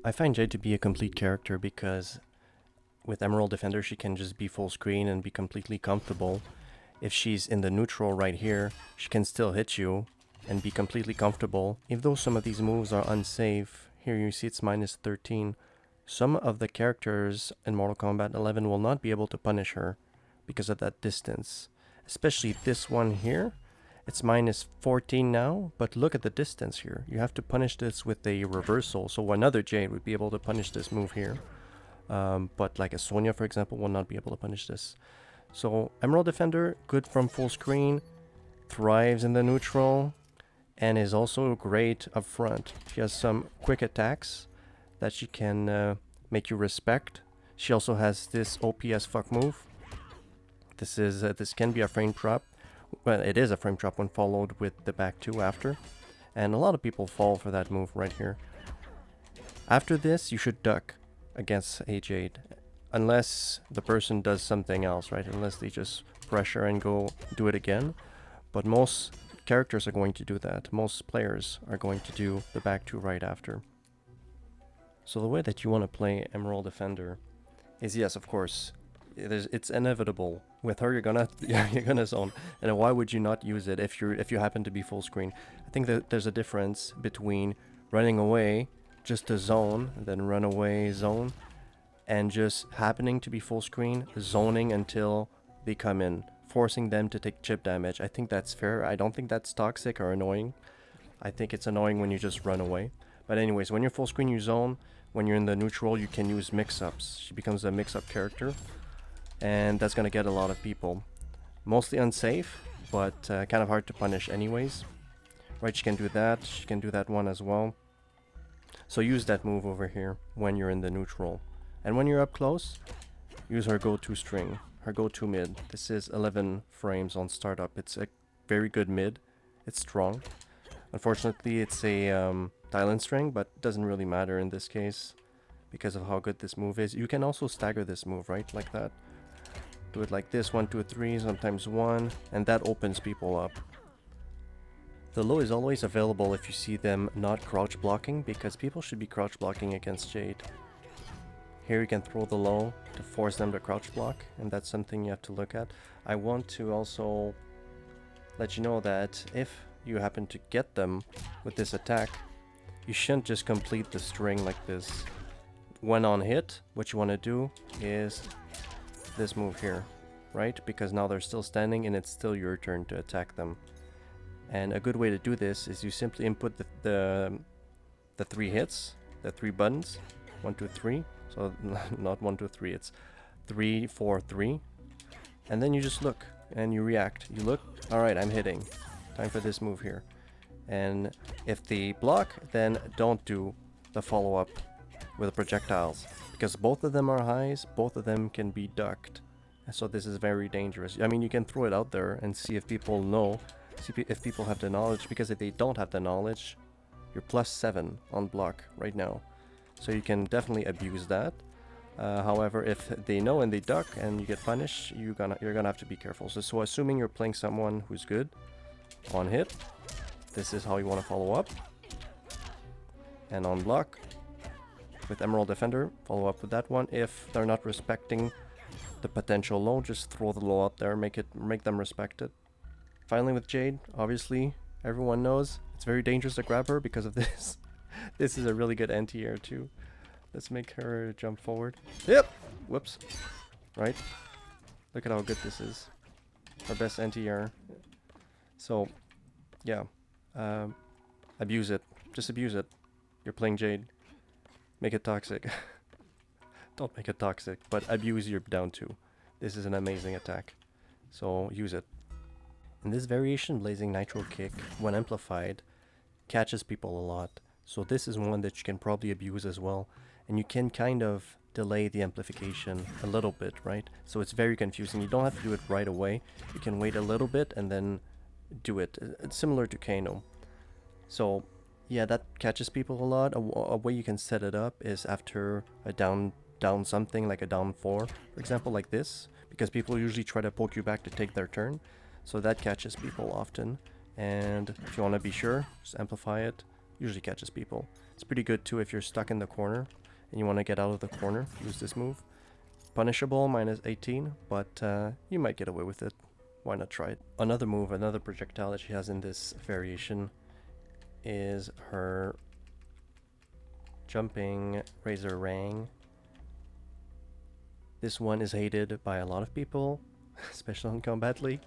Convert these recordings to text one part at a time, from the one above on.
I find Jade to be a complete character because with Emerald Defender she can just be full screen and be completely comfortable. If she's in the neutral right here, she can still hit you and be completely comfortable. Even though some of these moves are unsafe, here you see it's minus 13, some of the characters in Mortal Kombat 11 will not be able to punish her because of that distance. Especially this one here. It's minus 14 now, but look at the distance here. You have to punish this with a reversal, so another Jade would be able to punish this move here. But like a Sonya, for example, will not be able to punish this. So Emerald Defender, good from full screen, thrives in the neutral, and is also great up front. She has some quick attacks that she can make you respect. She also has this OPS fuck move. This can be a frame trap. Well, it is a frame trap when followed with the back two after. And a lot of people fall for that move right here. After this, you should duck against a Jade. Unless the person does something else, right? Unless they just pressure and go do it again. But most characters are going to do that. Most players are going to do the back two right after. So the way that you want to play Emerald Defender is, yes, of course, it's inevitable. With her, you're gonna zone. And why would you not use it if you happen to be full screen? I think that there's a difference between running away just to zone, and then run away, zone, and just happening to be full screen, zoning until they come in, forcing them to take chip damage. I think that's fair. I don't think that's toxic or annoying. I think it's annoying when you just run away. But anyways, when you're full screen, you zone. When you're in the neutral, you can use mix-ups. She becomes a mix-up character, and that's gonna get a lot of people. Mostly unsafe, but kind of hard to punish anyways. Right, she can do that. She can do that one as well. So use that move over here when you're in the neutral. And when you're up close, use her go-to string, her go-to mid. This is 11 frames on startup. It's a very good mid. It's strong. Unfortunately, it's a Thailand string, but it doesn't really matter in this case because of how good this move is. You can also stagger this move, right? Like that. Do it like this, 1, 2, 3, sometimes 1, and that opens people up. The low is always available if you see them not crouch blocking, because people should be crouch blocking against Jade. Here you can throw the low to force them to crouch block, and that's something you have to look at. I want to also let you know that if you happen to get them with this attack, you shouldn't just complete the string like this. When on hit, what you want to do is this move here, right? Because now they're still standing and it's still your turn to attack them. And a good way to do this is you simply input the 3 hits, the 3 buttons, 1, 2, 3. So not 1, 2, 3, it's 3, 4, 3. And then you just look and you react. You look, alright, I'm hitting. Time for this move here. And if they block, then don't do the follow-up with the projectiles. Because both of them are highs, both of them can be ducked. So this is very dangerous. I mean, you can throw it out there and see if people know, see if people have the knowledge, because if they don't have the knowledge, you're +7 on block right now. So you can definitely abuse that. However, if they know and they duck and you get punished, you're gonna have to be careful. So assuming you're playing someone who's good on hit, this is how you want to follow up. And on block, with Emerald Defender, follow up with that one. If they're not respecting the potential low, just throw the low out there, make them respect it. Finally with Jade, obviously everyone knows it's very dangerous to grab her because of this. This is a really good anti-air too. Let's make her jump forward. Yep! Whoops. Right? Look at how good this is. Our best anti-air. So, yeah. Abuse it. Just abuse it. You're playing Jade. Make it toxic. Don't make it toxic, but abuse your down 2. This is an amazing attack. So use it. In this variation, Blazing Nitro Kick, when amplified, catches people a lot. So this is one that you can probably abuse as well. And you can kind of delay the amplification a little bit, right? So it's very confusing. You don't have to do it right away. You can wait a little bit and then do it. It's similar to Kano. So yeah, that catches people a lot. A way you can set it up is after a down something, like a down 4, for example, like this, because people usually try to poke you back to take their turn. So that catches people often. And if you want to be sure, just amplify it. usually catches people. It's pretty good too if you're stuck in the corner and you want to get out of the corner. Use this move. Punishable, minus 18, but you might get away with it. Why not try it? Another move, another projectile that she has in this variation is her jumping Razor Rang. This one is hated by a lot of people, especially on Combat League,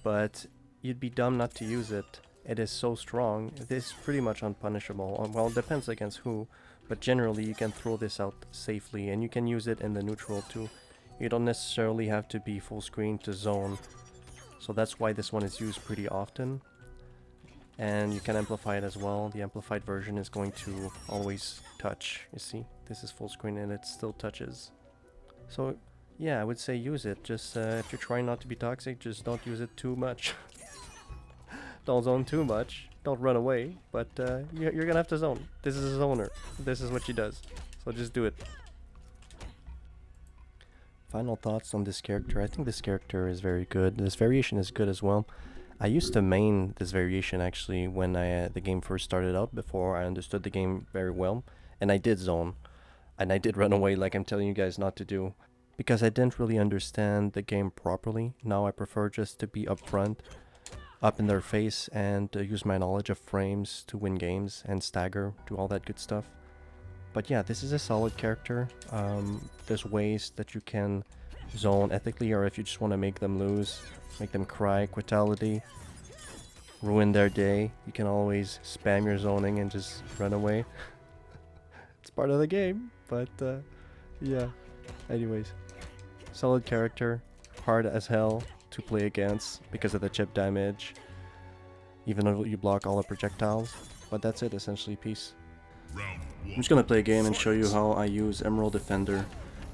but you'd be dumb not to use it. It is so strong. It is pretty much unpunishable. Well, it depends against who, but generally you can throw this out safely, and you can use it in the neutral too. You don't necessarily have to be full screen to zone, so that's why this one is used pretty often. And you can amplify it as well. The amplified version is going to always touch. You see, this is full screen and it still touches. So yeah, I would say use it. Just if you're trying not to be toxic, just don't use it too much. Don't zone too much. Don't run away. But you're gonna have to zone. This is a zoner. This is what she does. So just do it. Final thoughts on this character. I think this character is very good. This variation is good as well. I used to main this variation actually when the game first started out, before I understood the game very well. And I did zone. And I did run away like I'm telling you guys not to do. Because I didn't really understand the game properly. Now I prefer just to be upfront, up in their face, and use my knowledge of frames to win games and stagger, do all that good stuff. But yeah, this is a solid character. There's ways that you can zone ethically, or if you just want to make them lose, make them cry, quitality, ruin their day, you can always spam your zoning and just run away. It's part of the game, but yeah. Anyways, solid character, hard as hell to play against because of the chip damage, even though you block all the projectiles. But that's it, essentially. Peace. I'm just gonna play a game and show you how I use Emerald Defender.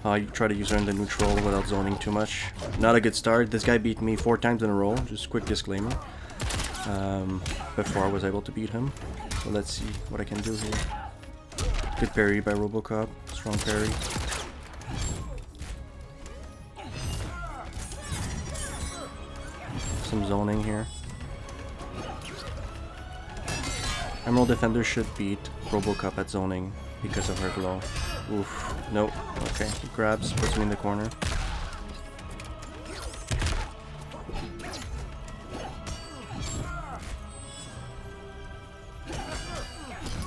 How I try to use her in the neutral without zoning too much. Not a good start. This guy beat me 4 times in a row. Just quick disclaimer. Before I was able to beat him. So let's see what I can do here. Good parry by Robocop. Strong parry. Some zoning here. Emerald Defender should beat Robocop at zoning because of her glow. Oof. Nope. Okay. He grabs, puts me in the corner.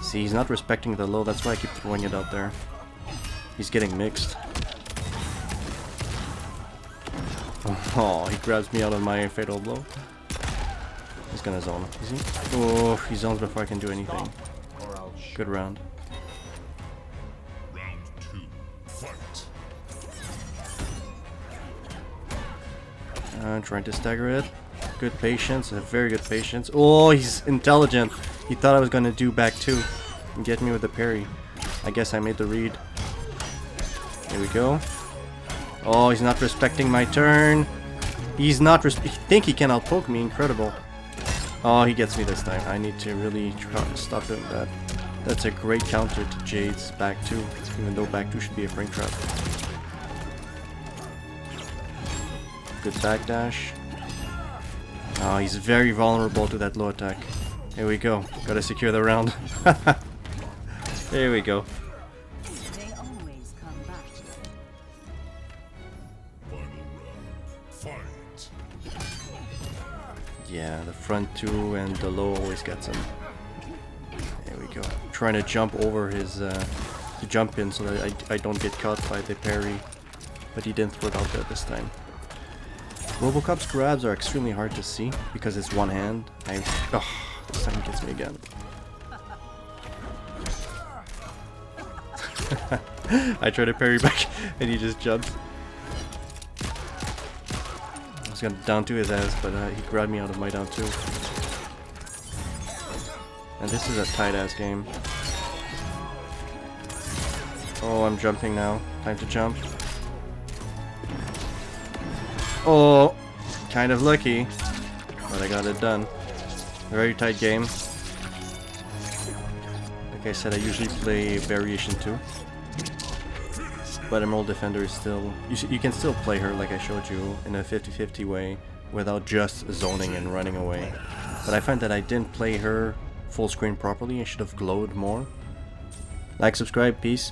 See, he's not respecting the low. That's why I keep throwing it out there. He's getting mixed. Oh, he grabs me out of my fatal blow. He's gonna zone. Is he? Oh, he zones before I can do anything. Good round. Round 2, fight. Trying to stagger it. Good patience, a very good patience. Oh, he's intelligent. He thought I was gonna do back 2 and get me with the parry. I guess I made the read. Here we go. Oh, he's not respecting my turn. He's not he think he can outpoke me. Incredible. Oh, he gets me this time. I need to really try to stop doing that. That's a great counter to Jade's back 2, even though back 2 should be a frame trap. Good backdash. Oh, he's very vulnerable to that low attack. Here we go. Gotta secure the round. There we go. They always come back to it. Final round, fight. Yeah, the front 2 and the low always gets him. There we go. I'm trying to jump over his, to jump in so that I don't get caught by the parry. But he didn't throw it out there this time. Robocop's grabs are extremely hard to see because it's one hand. Oh, this time he gets me again. I try to parry back and he just jumps. I was gonna down 2 his ass, but he grabbed me out of my down 2. And this is a tight ass game. Oh, I'm jumping now. Time to jump. Oh, kind of lucky, but I got it done. Very tight game. Like I said, I usually play Variation 2. But Emerald Defender is still... You can still play her like I showed you in a 50-50 way without just zoning and running away. But I find that I didn't play her full screen properly. I should have glowed more. Like, subscribe, peace.